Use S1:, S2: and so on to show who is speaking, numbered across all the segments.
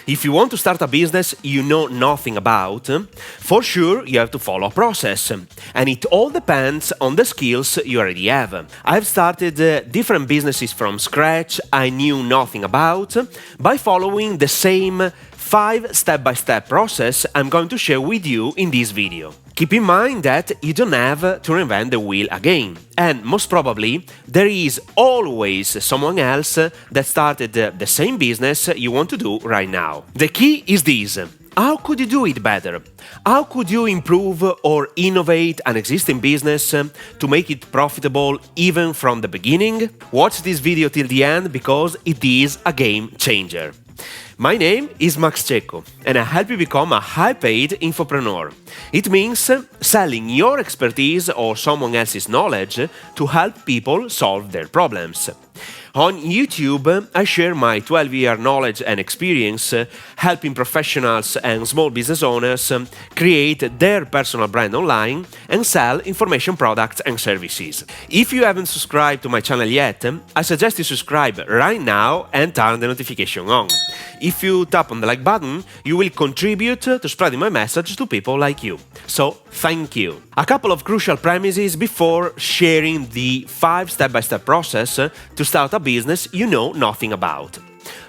S1: If you want to start a business you know nothing about, for sure you have to follow a process, and it all depends on the skills you already have. I've started different businesses from scratch I knew nothing about by following the same 5 step-by-step process I'm going to share with you in this video. Keep in mind that you don't have to reinvent the wheel again, and most probably there is always someone else that started the same business you want to do right now. The key is this: how could you do it better? How could you improve or innovate an existing business to make it profitable even from the beginning? Watch this video till the end because it is a game changer. My name is Max Cecco and I help you become a high-paid infopreneur. It means selling your expertise or someone else's knowledge to help people solve their problems. On YouTube, I share my 12-year knowledge and experience helping professionals and small business owners create their personal brand online and sell information products and services. If you haven't subscribed to my channel yet, I suggest you subscribe right now and turn the notification on. If you tap on the like button, you will contribute to spreading my message to people like you. So, thank you. A couple of crucial premises before sharing the 5 step-by-step process to start a business you know nothing about.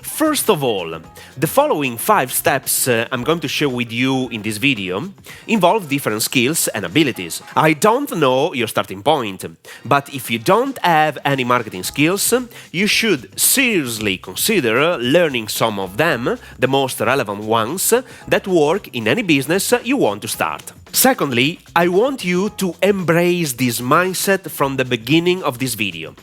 S1: First of all, the following 5 steps I'm going to share with you in this video involve different skills and abilities. I don't know your starting point, but if you don't have any marketing skills, you should seriously consider learning some of them, the most relevant ones, that work in any business you want to start. Secondly, I want you to embrace this mindset from the beginning of this video.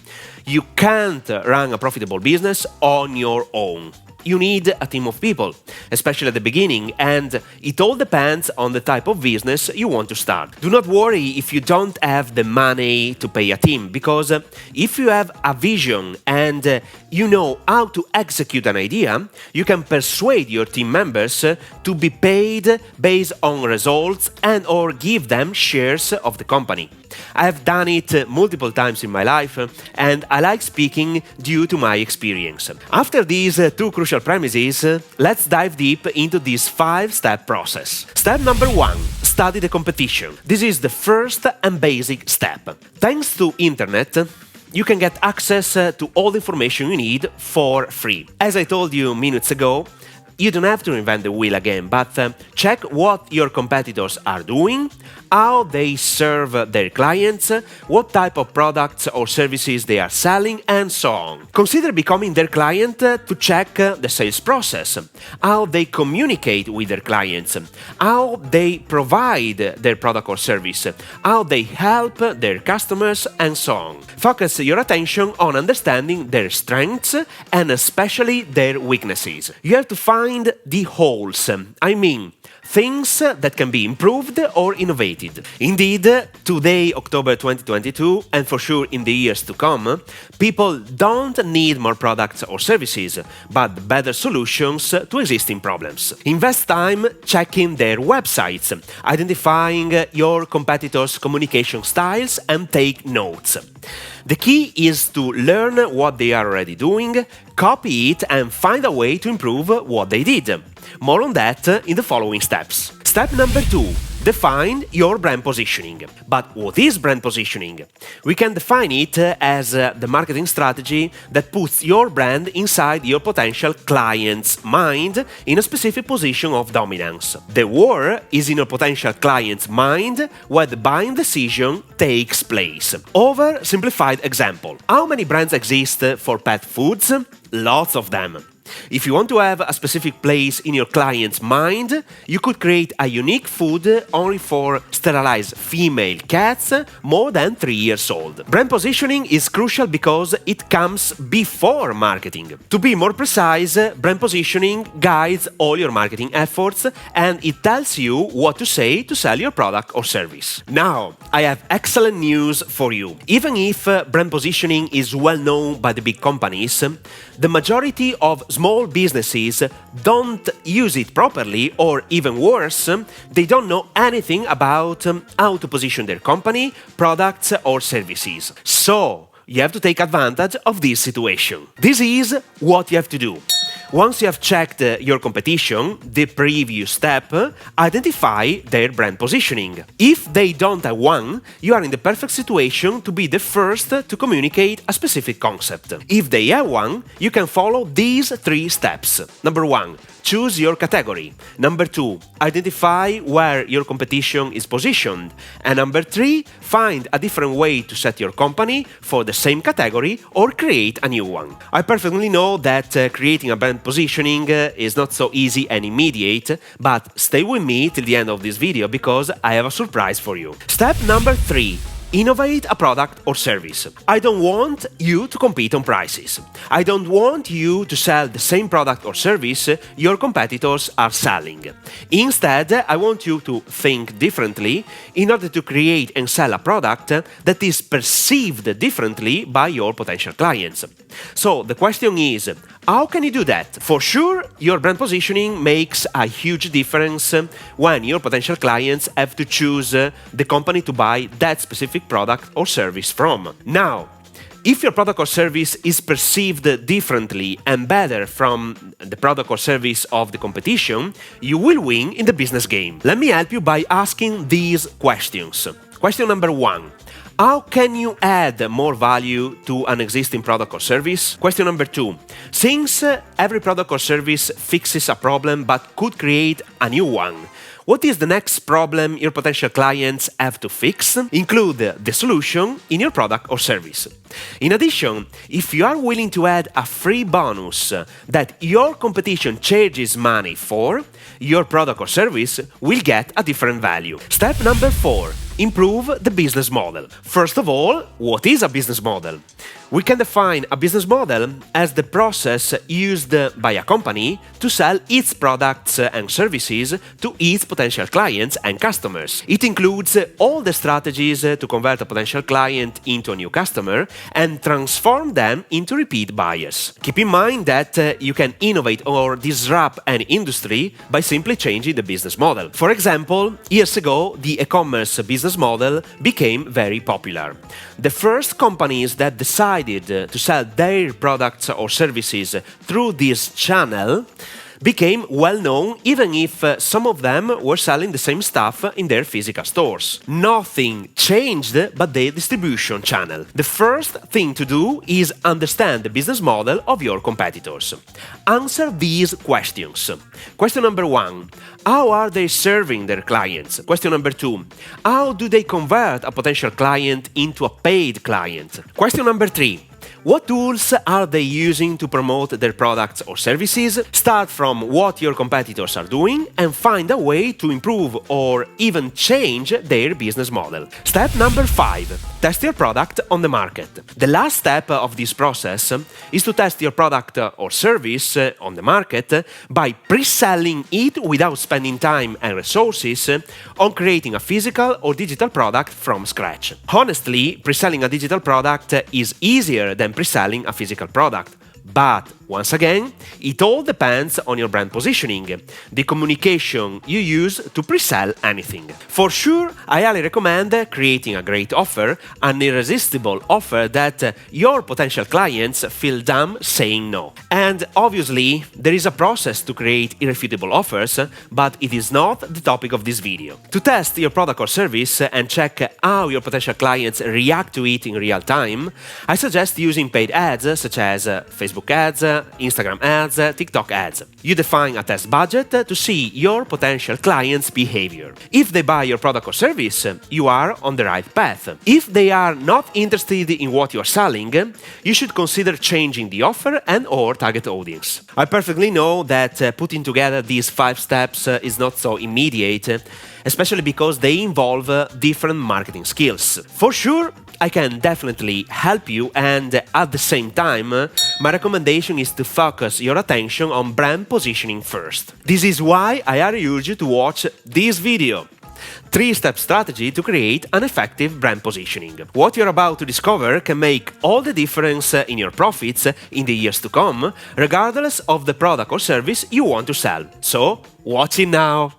S1: You can't run a profitable business on your own. You need a team of people, especially at the beginning, and it all depends on the type of business you want to start. Do not worry if you don't have the money to pay a team, because if you have a vision and you know how to execute an idea, you can persuade your team members to be paid based on results and or give them shares of the company. I have done it multiple times in my life, and I like speaking due to my experience. After these 2 crucial premises, let's dive deep into this 5-step process. Step number 1. Study the competition. This is the first and basic step. Thanks to internet, you can get access to all the information you need for free. As I told you minutes ago, you don't have to reinvent the wheel again, but check what your competitors are doing, how they serve their clients, what type of products or services they are selling, and so on. Consider becoming their client to check the sales process, how they communicate with their clients, how they provide their product or service, how they help their customers, and so on. Focus your attention on understanding their strengths and especially their weaknesses. You have to find the holes, I mean, things that can be improved or innovated. Indeed, today, October 2022, and for sure in the years to come, people don't need more products or services, but better solutions to existing problems. Invest time checking their websites, identifying your competitors' communication styles, and take notes. The key is to learn what they are already doing, copy it, and find a way to improve what they did. More on that in the following steps. Step number 2. Define your brand positioning. But what is brand positioning? We can define it as the marketing strategy that puts your brand inside your potential client's mind in a specific position of dominance. The war is in your potential client's mind where the buying decision takes place. Oversimplified example. How many brands exist for pet foods? Lots of them. If you want to have a specific place in your client's mind, you could create a unique food only for sterilized female cats more than 3 years old. Brand positioning is crucial because it comes before marketing. To be more precise, brand positioning guides all your marketing efforts and it tells you what to say to sell your product or service. Now, I have excellent news for you. Even if brand positioning is well known by the big companies, the majority of small businesses don't use it properly, or even worse, they don't know anything about how to position their company, products or services. So, you have to take advantage of this situation. This is what you have to do. Once you have checked your competition, the previous step, identify their brand positioning. If they don't have one, you are in the perfect situation to be the first to communicate a specific concept. If they have one, you can follow these 3 steps. Number 1, choose your category. Number 2, identify where your competition is positioned. And number 3, find a different way to set your company for the same category or create a new one. I perfectly know that creating a brand positioning is not so easy and immediate, but stay with me till the end of this video because I have a surprise for you. Step number 3. Innovate a product or service. I don't want you to compete on prices. I don't want you to sell the same product or service your competitors are selling. Instead, I want you to think differently in order to create and sell a product that is perceived differently by your potential clients. So the question is, how can you do that? For sure, your brand positioning makes a huge difference when your potential clients have to choose the company to buy that specific product or service from. Now, if your product or service is perceived differently and better from the product or service of the competition, you will win in the business game. Let me help you by asking these questions. Question number 1. How can you add more value to an existing product or service? Question number 2. Since every product or service fixes a problem but could create a new one, what is the next problem your potential clients have to fix? Include the solution in your product or service. In addition, if you are willing to add a free bonus that your competition charges money for, your product or service will get a different value. Step number 4. Improve the business model. First of all, what is a business model? We can define a business model as the process used by a company to sell its products and services to its potential clients and customers. It includes all the strategies to convert a potential client into a new customer and transform them into repeat buyers. Keep in mind that you can innovate or disrupt an industry by simply changing the business model. For example, years ago, the e-commerce business model became very popular. The first companies that decided to sell their products or services through this channel became well known, even if some of them were selling the same stuff in their physical stores. Nothing changed but the distribution channel. The first thing to do is understand the business model of your competitors. Answer these questions. Question number 1. How are they serving their clients? Question number 2. How do they convert a potential client into a paid client? Question number 3. What tools are they using to promote their products or services? Start from what your competitors are doing and find a way to improve or even change their business model. Step number 5. Test your product on the market. The last step of this process is to test your product or service on the market by pre-selling it without spending time and resources on creating a physical or digital product from scratch. Honestly, pre-selling a digital product is easier than pre-selling a physical product. But, once again, it all depends on your brand positioning, the communication you use to pre-sell anything. For sure, I highly recommend creating a great offer, an irresistible offer that your potential clients feel dumb saying no. And obviously, there is a process to create irrefutable offers, but it is not the topic of this video. To test your product or service and check how your potential clients react to it in real time, I suggest using paid ads such as Facebook ads, Instagram ads, TikTok ads. You define a test budget to see your potential clients' behavior. If they buy your product or service, you are on the right path. If they are not interested in what you are selling, you should consider changing the offer and/or target audience. I perfectly know that putting together these 5 steps is not so immediate, especially because they involve different marketing skills. For sure, I can definitely help you, and at the same time, my recommendation is to focus your attention on brand positioning first. This is why I urge you to watch this video. 3-step strategy to create an effective brand positioning. What you're about to discover can make all the difference in your profits in the years to come, regardless of the product or service you want to sell. So, watch it now!